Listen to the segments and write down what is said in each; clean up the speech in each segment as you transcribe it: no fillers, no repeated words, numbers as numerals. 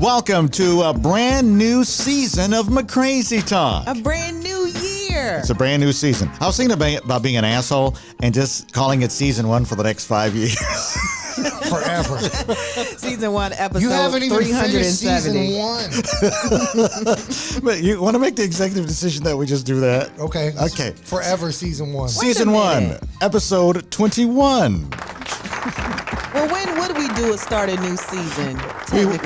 Welcome to a brand new season of McCrazy Talk. A brand new year. It's a brand new season. I was thinking about being an asshole and just calling it season 1 for the next 5 years. Forever. Season 1, episode You haven't even finished 370. season 1. But you want to make the executive decision that we just do that? Okay. Okay. Forever season 1. Season 1, episode 21. Well, when would we start a new season?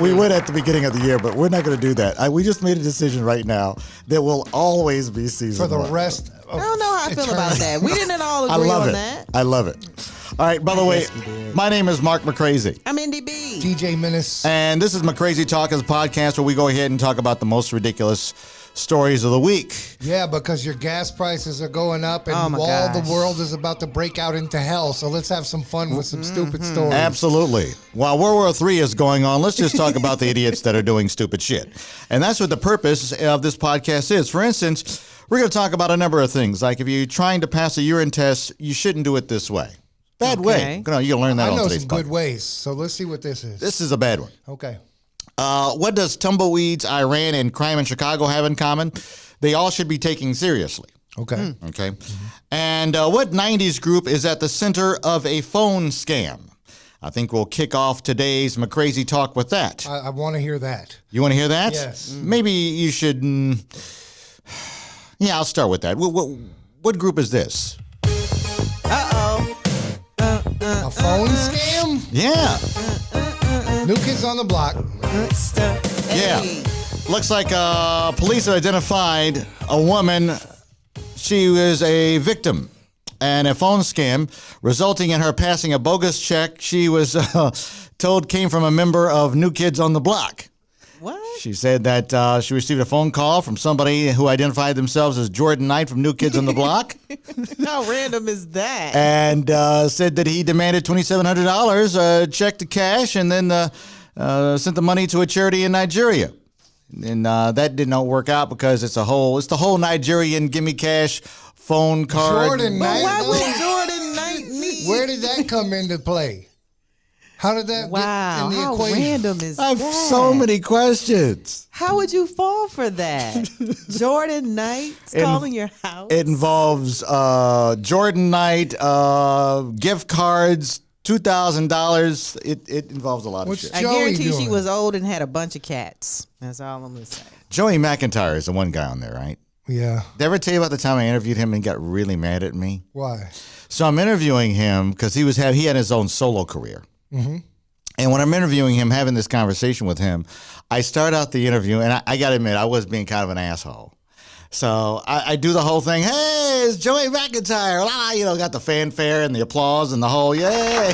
We would at the beginning of the year, but we're not going to do that. We just made a decision right now that will always be season For the 1. rest of I don't know how I feel about that. We didn't all I agree love on it. that. I love it. All right, by the way, my name is Mark McCrazy. I'm Indy B. DJ Menace. And this is McCrazy Talk, is a podcast where we go ahead and talk about the most ridiculous stories of the week. Yeah, because your gas prices are going up and the world is about to break out into hell. So let's have some fun with some stupid stories. Absolutely. While World War III is going on, let's just talk about the idiots that are doing stupid shit. And that's what the purpose of this podcast is. For instance, we're going to talk about a number of things. Like if you're trying to pass a urine test, you shouldn't do it this way. Bad way. You can learn that on today's podcast. I know some good ways. So let's see what this is. This is a bad one. Okay. What does tumbleweeds, Iran, and crime in Chicago have in common? They all should be taken seriously. Okay. Okay. And what 90s group is at the center of a phone scam? I think we'll kick off today's McCrazy Talk with that. I want to hear that. You want to hear that? Yes. Maybe you should... yeah, I'll start with that. What group is this? A phone scam? Yeah. New Kids on the Block. Yeah. Looks like police have identified a woman. She was a victim and a phone scam resulting in her passing a bogus check she was told came from a member of New Kids on the Block. What? She said that she received a phone call from somebody who identified themselves as Jordan Knight from New Kids on the Block. How random is that? And said that he demanded $2,700, check to cash, and then sent the money to a charity in Nigeria. And that did not work out because it's the whole Nigerian gimme cash phone card. Jordan Knight. Why would Jordan Knight need? Where did that come into play? How did that get in the how equation? random is I have that? so many questions. How would you fall for that? Jordan Knight's calling your house? It involves Jordan Knight, gift cards, $2,000. It involves a lot of shit. I guarantee she was old and had a bunch of cats. That's all I'm going to say. Joey McIntyre is the one guy on there, right? Yeah. Did I ever tell you about the time I interviewed him and he got really mad at me? Why? So I'm interviewing him because he had his own solo career. Mm-hmm. And when I'm interviewing him, having this conversation with him, I start out the interview, and I got to admit, I was being kind of an asshole. So I do the whole thing. Hey, it's Joey McIntyre. Got the fanfare and the applause and the whole yay.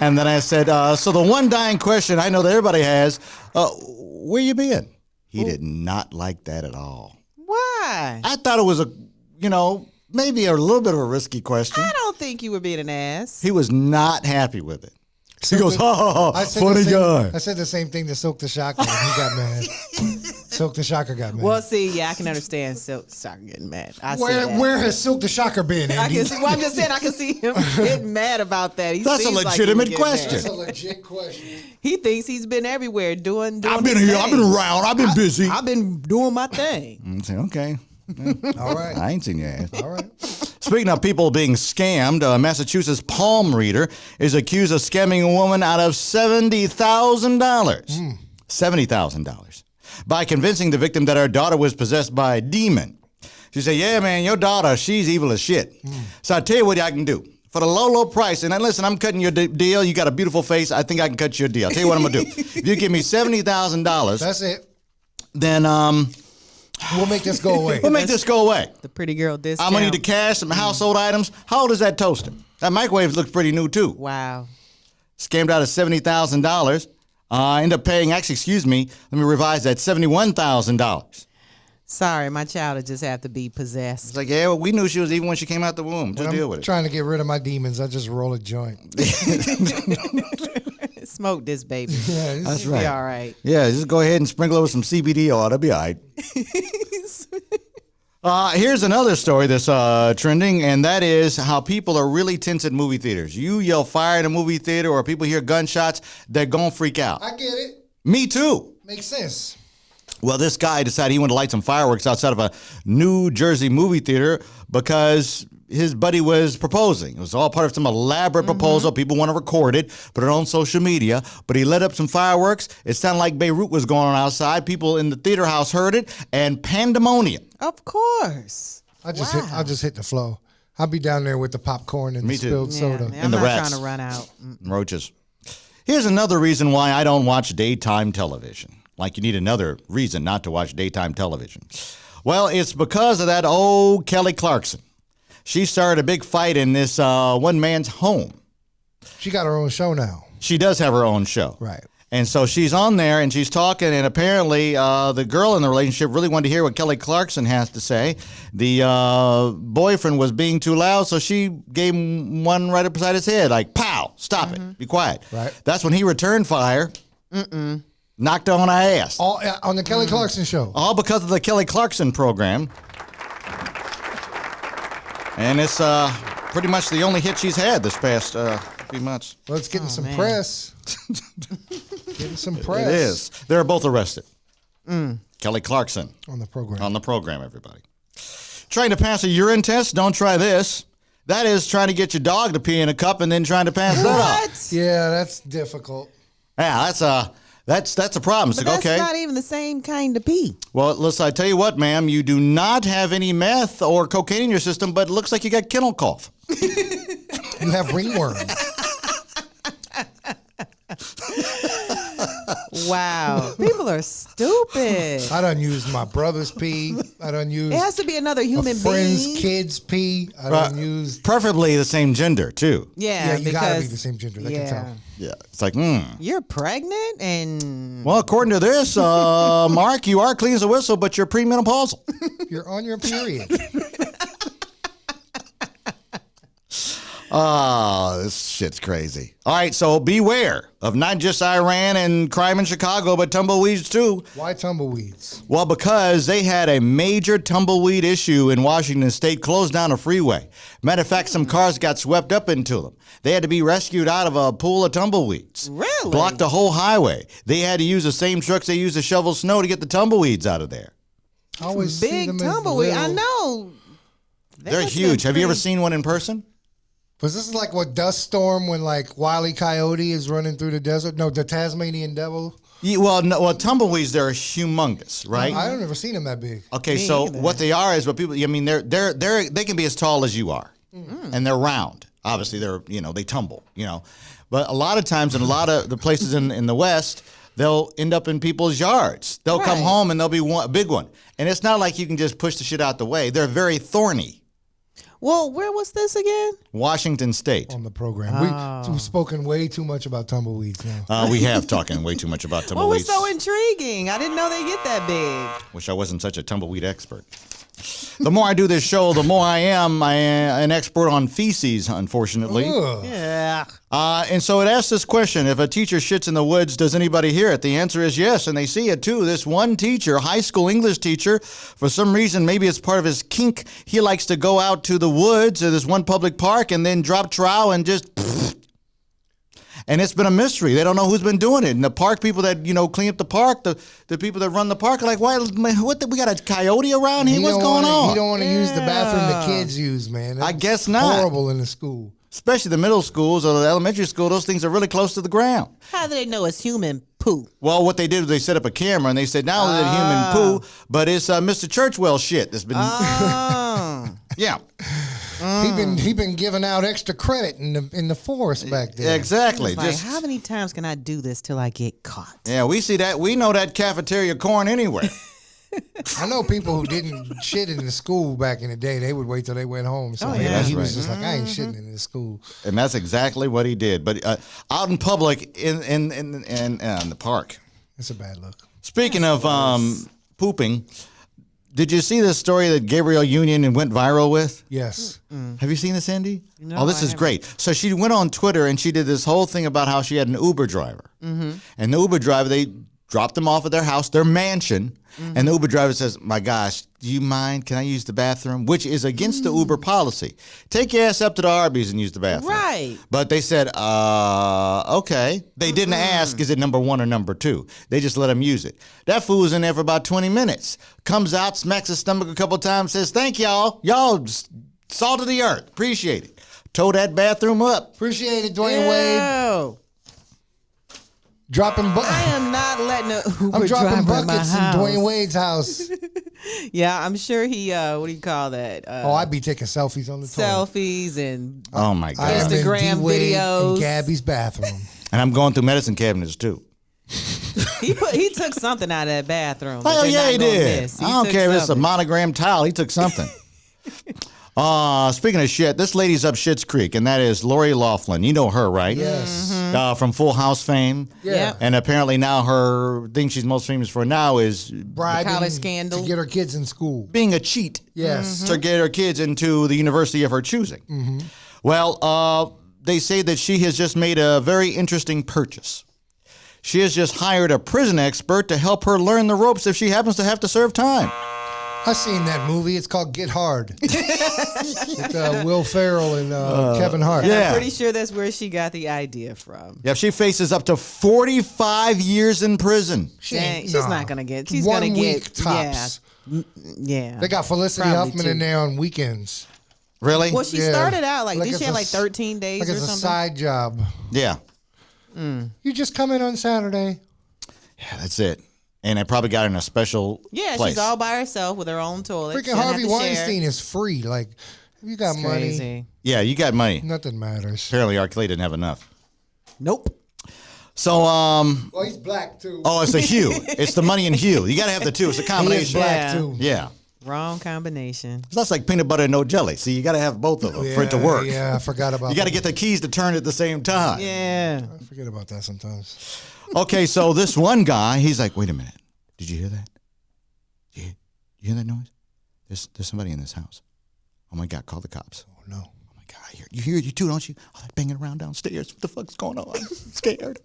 And then I said, so the one dying question I know that everybody has, where you been? He did not like that at all. Why? I thought it was maybe a little bit of a risky question. I don't think you were being an ass. He was not happy with it. He goes, funny guy. I said the same thing to Silk the Shocker, and he got mad. Silk the Shocker got mad. Well, see, I can understand Silk the Shocker getting mad. Where has Silk the Shocker been, Andy? I'm just saying I can see him getting mad about that. That's a legitimate question. That's a legit question. He thinks he's been everywhere doing I've been here. I've been around. I've been busy. I've been doing my thing. Okay. All right. I ain't seen your ass. All right. Speaking of people being scammed, a Massachusetts palm reader is accused of scamming a woman out of $70,000. $70,000. By convincing the victim that her daughter was possessed by a demon. She said, yeah, man, your daughter, she's evil as shit. So I tell you what I can do. For the low price, and then listen, I'm cutting your deal. You got a beautiful face. I think I can cut you a deal. I'll tell you what I'm going to do. If you give me $70,000. That's it. Then, we'll make this go away. The pretty girl discount. I'm going to need the cash, some household items. How old is that toaster? That microwave looks pretty new, too. Wow. Scammed out of $70,000. End up paying, let me revise that, $71,000. Sorry, my child would just have to be possessed. It's like, yeah, well, we knew she was evil when she came out the womb. Just deal with it. Trying to get rid of my demons, I just roll a joint. Smoke this, baby. Yeah, that's right. Be all right. Yeah, just go ahead and sprinkle it with some CBD oil. That'll be all right. Here's another story that's trending, and that is how people are really tense at movie theaters. You yell fire in a movie theater or people hear gunshots, they're going to freak out. I get it. Me too. Makes sense. Well, this guy decided he wanted to light some fireworks outside of a New Jersey movie theater because his buddy was proposing. It was all part of some elaborate proposal. People want to record it, put it on social media. But he lit up some fireworks. It sounded like Beirut was going on outside. People in the theater house heard it, and pandemonium. Of course. I'll just hit the flow. I'll be down there with the popcorn and the spilled soda. Man, and the rats. trying to run out. Roaches. Here's another reason why I don't watch daytime television. Like you need another reason not to watch daytime television. Well, it's because of that old Kelly Clarkson. She started a big fight in this one man's home. She got her own show now. She does have her own show. Right. And so she's on there and she's talking, and apparently the girl in the relationship really wanted to hear what Kelly Clarkson has to say. The boyfriend was being too loud, so she gave him one right up beside his head, like, pow, stop it, be quiet. Right. That's when he returned fire. Knocked her on her ass. All on the Kelly Clarkson show. All because of the Kelly Clarkson program. And it's pretty much the only hit she's had this past few months. Well, it's getting some press. Getting some press. It is. They're both arrested. Kelly Clarkson. On the program. On the program, everybody. Trying to pass a urine test? Don't try this. That is trying to get your dog to pee in a cup and then trying to pass that off. Yeah, that's difficult. Yeah, that's a problem. But So, that's okay. not even the same kind of pee. Well, listen, I tell you what, ma'am, you do not have any meth or cocaine in your system, but it looks like you got kennel cough. You have ringworm. Wow. People are stupid. I done used my brother's pee. I done used It has to be another human a friend's being. kid's pee. I done used. Preferably the same gender, too. Yeah, You gotta be because the same gender. They can tell. Yeah. It's like, you're pregnant and Well, according to this, Mark, you are clean as a whistle, but you're premenopausal. You're on your period. Oh, this shit's crazy. All right, so beware of not just Iran and crime in Chicago, but tumbleweeds too. Why tumbleweeds? Well, because they had a major tumbleweed issue in Washington State, closed down a freeway. Matter of fact, some cars got swept up into them. They had to be rescued out of a pool of tumbleweeds. Really? Blocked the whole highway. They had to use the same trucks they used to shovel snow to get the tumbleweeds out of there. I always see big them as tumbleweed. I little- know. They're huge. Have you ever seen one in person? Was this like what dust storm when like Wile E. Coyote is running through the desert? No, the Tasmanian devil. Yeah, well, tumbleweeds, they're humongous, right? I don't ever seen them that big. Okay, Me so either. what they are is what people. I mean, they can be as tall as you are, and they're round. Obviously, they tumble, But a lot of times, in a lot of the places in the West, they'll end up in people's yards. They'll come Right. home and there'll be a big one, and it's not like you can just push the shit out the way. They're very thorny. Well, where was this again? Washington State. On the program. We've spoken way too much about tumbleweeds now. We have talking way too much about What was tumbleweeds. so intriguing? I didn't know they get that big. Wish I wasn't such a tumbleweed expert. The more I do this show, the more I am an expert on feces, unfortunately. Ugh. Yeah. And so it asks this question: if a teacher shits in the woods, does anybody hear it? The answer is yes, and they see it too. This one teacher, high school English teacher, for some reason, maybe it's part of his kink, he likes to go out to the woods or this one public park and then drop trowel and just... And it's been a mystery. They don't know who's been doing it. And the park people that, clean up the park, the people that run the park are like, why, what, we got a coyote around here? What's going on? You don't want to use the bathroom the kids use, man. I It's guess not. Horrible in the school. Especially the middle schools or the elementary school, those things are really close to the ground. How do they know it's human poo? Well, what they did was they set up a camera and they said, not only is it human poo, but it's Mr. Churchwell shit that's been... Oh. Yeah. He been giving out extra credit in the forest back there. Exactly. It's like, how many times can I do this till I get caught? Yeah, we see that. We know that cafeteria corn anywhere. I know people who didn't shit in the school back in the day. They would wait till they went home. So yeah. he was That's just like, I ain't shitting in this school. And that's exactly what he did. But out in public, in the park. It's a bad look. Speaking of pooping, did you see this story that Gabrielle Union went viral with? Yes. Have you seen this, Indy? No, oh, this I is haven't. great. So she went on Twitter and she did this whole thing about how she had an Uber driver. And the Uber driver, they dropped them off at their house, their mansion, And the Uber driver says, my gosh, do you mind? Can I use the bathroom? Which is against the Uber policy. Take your ass up to the Arby's and use the bathroom. Right. But they said, okay. They didn't ask, is it number 1 or number 2? They just let him use it. That fool was in there for about 20 minutes. Comes out, smacks his stomach a couple times, says, thank y'all. Y'all salt of the earth. Appreciate it. Tow that bathroom up. Appreciate it, Dwayne Wade. Dropping I am not letting I'm dropping buckets in Dwayne Wade's house. Yeah, I'm sure he, what do you call that? I'd be taking selfies on the toilet. Selfies and oh my God. Instagram videos. In Gabby's bathroom. And I'm going through medicine cabinets too. He took something out of that bathroom. Oh yeah, he did. I don't care if it's a something. monogram towel. He took something. Speaking of shit, this lady's up Schitt's Creek, and that is Lori Loughlin. You know her, right? Yes. From Full House fame. Yeah. And apparently now her thing she's most famous for now is bribing college scandal to get her kids in school. being a cheat. Yes. To get her kids into the university of her choosing. Well, they say that she has just made a very interesting purchase. She has just hired a prison expert to help her learn the ropes if she happens to have to serve time. I've seen that movie. It's called Get Hard. With Will Ferrell and Kevin Hart. Yeah. I'm pretty sure that's where she got the idea from. Yeah, she faces up to 45 years in prison. She's not gonna get. She's 1 gonna week get tops. Yeah. They got Felicity Probably Huffman 2. in there on weekends. Really? Well, she Yeah. started out like did it's she have a like 13 days Like or it's something? a side job. Yeah. You just come in on Saturday. Yeah, that's it. And I probably got her in a special Yeah, place. she's all by herself with her own toilet. She Freaking doesn't have Harvey to share. Weinstein is free. Like, if you got It's money, crazy. Yeah, you got money. nothing matters. Apparently, R. Kelly didn't have enough. Nope. So, Well, he's black too. it's the hue. It's the money and hue. You got to have the two. It's a He is combination. black Yeah. too. Yeah. Wrong combination. That's like peanut butter and no jelly. See, you got to have both of them for it to work. Yeah, I forgot about You got to that. get the keys to turn at the same time. Yeah. I forget about that sometimes. Okay, so this one guy, he's like, wait a minute. Did you hear that? You hear that noise? There's somebody in this house. Oh my God, call the cops. Oh no. Oh my God, I hear you. Hear it, you too, don't you? Oh, they're banging around downstairs. What the fuck's going on? I'm scared.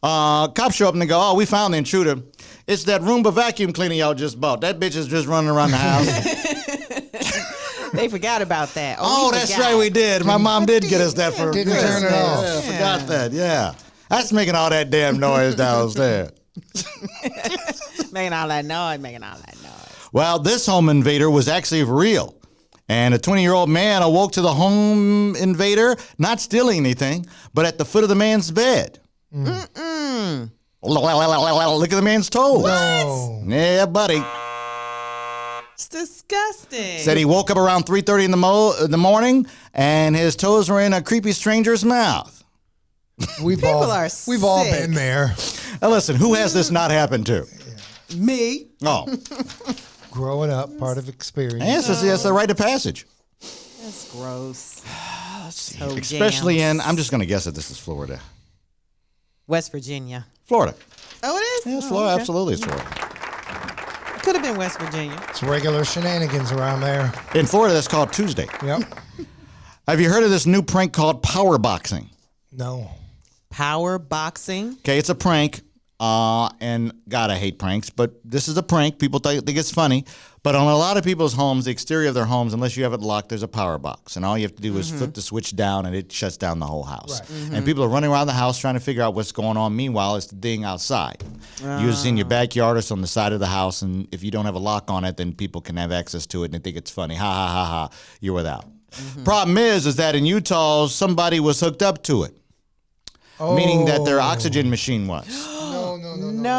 Cops show up and they go, oh, we found the intruder. It's that Roomba vacuum cleaner y'all just bought. That bitch is just running around the house. They forgot about that. Oh, we that's forgot. right, we did. My mom did get us that for Didn't turn it off. Yeah, forgot that, yeah. That's making all that damn noise downstairs. Making all that noise. Well, this home invader was actually real. And a 20-year-old man awoke to the home invader, not stealing anything, but at the foot of the man's bed. Look at the man's toes. No. Yeah, buddy. It's disgusting. Said he woke up around 3:30 in the morning, and his toes were in a creepy stranger's mouth. We've People all are sick. been there. Now listen, who has this not happened to? Me. Oh, Growing up, part of experience. yes, that's a rite of passage. That's gross. Toe Especially jams. I'm just going to guess that this is Florida. West Virginia. Florida. Oh, it is? Yes, Oh, Florida, okay. absolutely it's Florida. Could have been West Virginia. It's regular shenanigans around there. In Florida, that's called Tuesday. Yep. Have you heard of this new prank called power boxing? No. Power boxing. Okay, it's a prank. And God, I hate pranks, but this is a prank. People think it's funny. But on a lot of people's homes, the exterior of their homes, unless you have it locked, there's a power box. And all you have to do is flip the switch down and it shuts down the whole house. Right. And people are running around the house trying to figure out what's going on. Meanwhile, it's the thing outside. Usually in your backyard or on the side of the house. And if you don't have a lock on it, then people can have access to it and they think it's funny. Ha, ha, ha, ha. You're without. Problem is that in Utah, somebody was hooked up to it. Meaning that their oxygen machine was.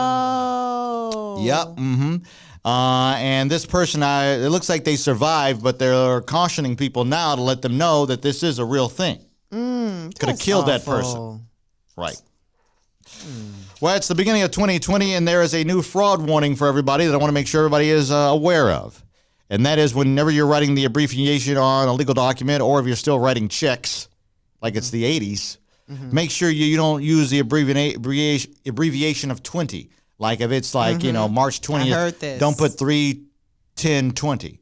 No. Yep. Mm-hmm. And this person, it looks like they survived, but they're cautioning people now to let them know that this is a real thing. Could have killed that person. Right. Well, it's the beginning of 2020, and there is a new fraud warning for everybody that I want to make sure everybody is aware of. And that is whenever you're writing the abbreviation on a legal document, or if you're still writing checks, like it's the 80s, make sure you don't use the abbreviation of 20. Like if it's like, March 20th, I heard this. don't put 3/10/20.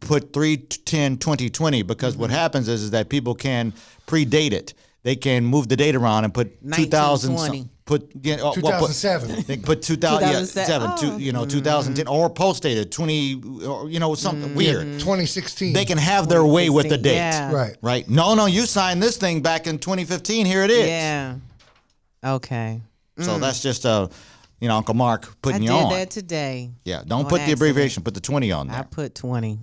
Put 3/10/2020 because what happens is that people can predate it. they can move the date around and put 2000. Put 2007. They put 2007. 2010 or post dated 20. Or, something weird. 2016. They can have their way with the date. Yeah. Right. No, you signed this thing back in 2015. Here it is. Yeah. Okay. So that's just Uncle Mark putting you I on. did that today. Yeah, don't put the abbreviation. Put the 20 on there. I put 20.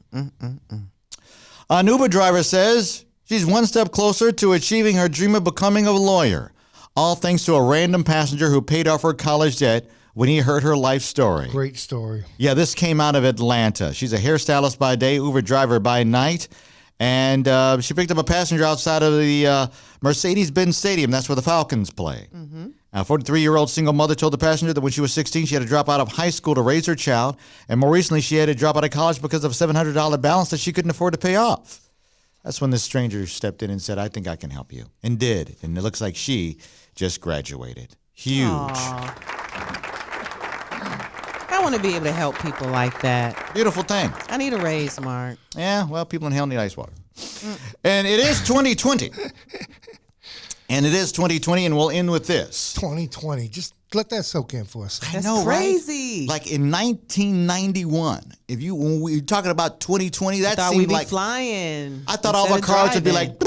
An Uber driver says she's one step closer to achieving her dream of becoming a lawyer, all thanks to a random passenger who paid off her college debt when he heard her life story. Great story. Yeah, this came out of Atlanta. She's a hairstylist by day, Uber driver by night. And she picked up a passenger outside of the Mercedes-Benz Stadium. That's where the Falcons play. A 43-year-old single mother told the passenger that when she was 16, she had to drop out of high school to raise her child. And more recently, she had to drop out of college because of a $700 balance that she couldn't afford to pay off. That's when this stranger stepped in and said, I think I can help you. And did. And it looks like she just graduated. Huge. Aww. I want to be able to help people like that. Beautiful thing. I need a raise, Mark. Yeah, well, people in hell need ice water. And it is 2020. And it is 2020, and we'll end with this. 2020. Just let that soak in for us. That's crazy. Right? Like in 1991, when we were talking about 2020, that thought seemed we'd be like flying. I thought all the cars would be like.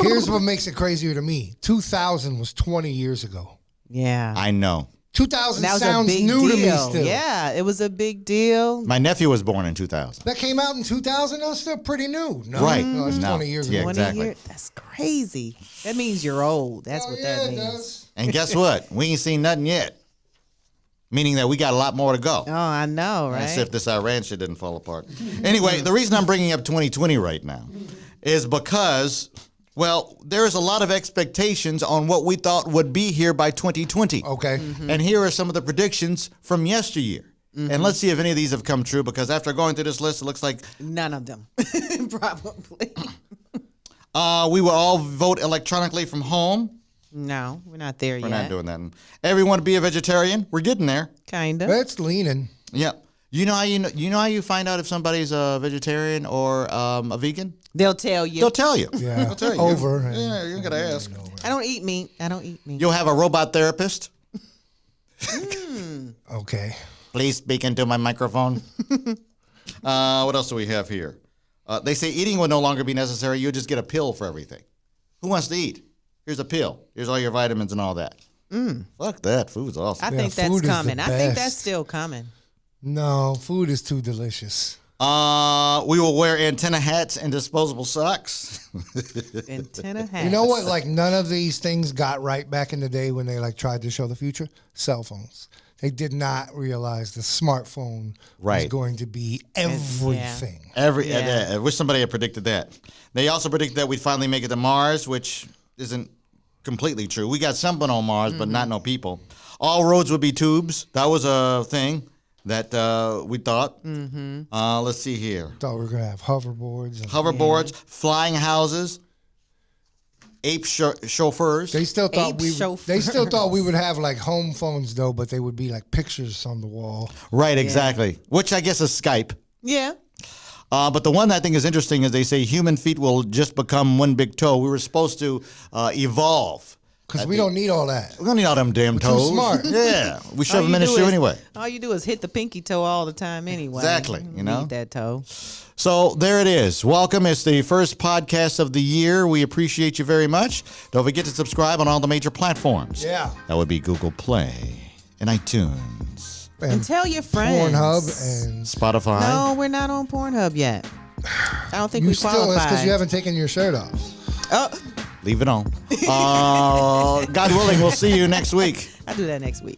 Here's what makes it crazier to me. 2000 was 20 years ago. Yeah. I know. 2000 sounds new to me still. Yeah, it was a big deal. My nephew was born in 2000. That came out in 2000? That was still pretty new. No? Right. No, it's 20 years ago. Yeah, 20 exactly. years? That's crazy. That means you're old. That's what that means. It does. And guess what? We ain't seen nothing yet. Meaning that we got a lot more to go. Oh, I know, right? As if this Iran shit didn't fall apart. Anyway, the reason I'm bringing up 2020 right now is because, well, there's a lot of expectations on what we thought would be here by 2020. Okay. And here are some of the predictions from yesteryear. And let's see if any of these have come true, because after going through this list, it looks like none of them. Probably. we will all vote electronically from home. No, we're not there yet. We're not doing that. Everyone be a vegetarian. We're getting there. Kind of. That's leaning. Yep. You know how you find out if somebody's a vegetarian or a vegan? They'll tell you. They'll tell you. Yeah. They'll tell you. Over. Yeah, you're gonna ask. I don't eat meat. You'll have a robot therapist. Okay. Please speak into my microphone. What else do we have here? They say eating will no longer be necessary. You'll just get a pill for everything. Who wants to eat? Here's a pill. Here's all your vitamins and all that. Fuck that. Food's awesome. I think that's coming. I think that's still coming. No, food is too delicious. We will wear antenna hats and disposable socks. Antenna hats. You know what? Like, none of these things got right back in the day when they tried to show the future. Cell phones. They did not realize the smartphone was going to be everything. I wish somebody had predicted that. They also predicted that we'd finally make it to Mars, which isn't completely true. We got something on Mars, but not no people. All roads would be tubes. That was a thing that we thought. Let's see here. Thought we were going to have hoverboards. Flying houses, ape chauffeurs. They still thought we would have like home phones though, but they would be like pictures on the wall. Right, exactly. Which I guess is Skype. Yeah. But the one that I think is interesting is they say human feet will just become one big toe. We were supposed to evolve. Because we don't need all that. We don't need all them damn toes. Too smart. Yeah. We shove them in the shoe anyway. All you do is hit the pinky toe all the time anyway. Exactly. You need that toe. So there it is. Welcome. It's the first podcast of the year. We appreciate you very much. Don't forget to subscribe on all the major platforms. Yeah. That would be Google Play and iTunes. And tell your friends. Pornhub and Spotify. No, we're not on Pornhub yet. I don't think we qualify. That's because you haven't taken your shirt off. Oh. Leave it on. God willing, we'll see you next week. I'll do that next week.